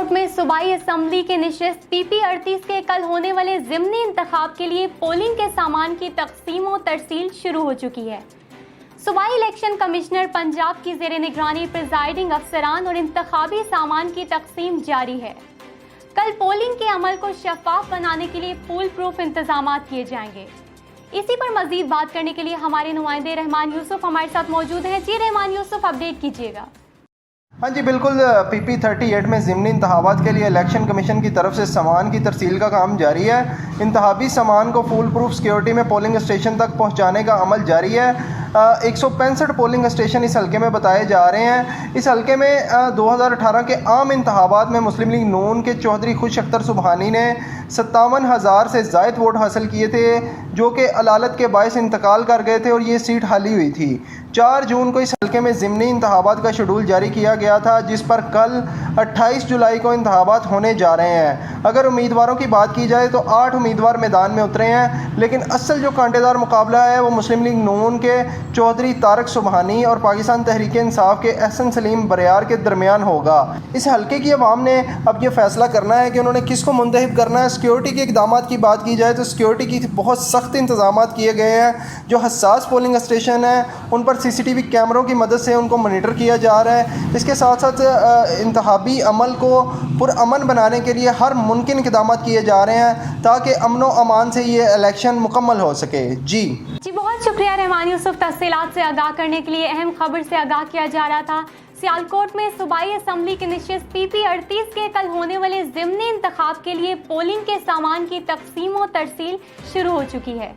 सियालकोट में सूबाई असम्बली के नशिस्त PP38 के कल होने वाले ज़िमनी इंतखाब के लिए पोलिंग के सामान की तकसीम और तरसील शुरू हो चुकी है। सूबाई इलेक्शन कमिश्नर पंजाब की ज़ेर निगरानी प्रिजाइडिंग अफसरान और इंतखाबी सामान की तकसीम जारी है। कल पोलिंग के अमल को शफाफ बनाने के लिए फूल प्रूफ इंतजाम किए जाएंगे। इसी पर मजीद बात करने के लिए हमारे नुमाइंदे रहमान यूसुफ हमारे साथ मौजूद हैं। जी रहमान यूसुफ, अपडेट कीजिएगा। हाँ जी बिल्कुल, PP38 में ज़िमनी इंतखाबात के लिए इलेक्शन कमीशन की तरफ से सामान की तरसील का काम जारी है। इंतखाबी सामान को फुल प्रूफ सिक्योरिटी में पोलिंग स्टेशन तक पहुँचाने का अमल जारी है। 165 पोलिंग स्टेशन इस हल्के में बताए जा रहे हैं। इस हल्के में 2018 के आम इंतखाबात में मुस्लिम लीग नून के चौधरी खुश अख्तर सुबहानी ने 57,000 से ज़ायद वोट हासिल किए थे, जो कि अलालत के बायस इंतकाल कर गए थे और ये सीट खाली हुई थी। 4 जून को इस हल्के में ज़िमनी इंतखाबात का शेड्यूल जारी किया गया था, जिस पर कल 28 जुलाई को इंतखाबात होने जा रहे हैं। अगर उम्मीदवारों की बात की जाए तो 8 उम्मीदवार मैदान में उतरे हैं, लेकिन असल जो कांटेदार मुकाबला है वो मुस्लिम लीग नून के चौधरी तारक सुबहानी और पाकिस्तान तहरीक इंसाफ के एहसन सलीम बरियार के दरमियान होगा। इस हल्के की अवाम ने अब ये फैसला करना है कि उन्होंने किसको मुंतखब करना है। सिक्योरिटी के इकदाम की बात की जाए तो सिक्योरिटी की बहुत सख्त इंतजाम किए गए हैं। जो हसास पोलिंग स्टेशन हैं उन पर CCTV कैमरों की मदद से उनको मॉनिटर किया जा रहा है। इसके साथ साथ इंतखाबी अमल को पुरअमन बनाने के लिए हर मुमकिन इकदाम किए जा रहे हैं ताकि अमन व अमान से ये इलेक्शन मुकम्मल हो सके। जी बहुत शुक्रिया रहमान यूसुफ, तफसीलात से आगाह करने के लिए। अहम खबर से आगाह किया जा रहा था। सियालकोट में सूबाई असम्बली के नशिस्त PP38 के कल होने वाले ज़िमनी इंतखाब के लिए पोलिंग के सामान की तकसीम और तरसील शुरू हो चुकी है।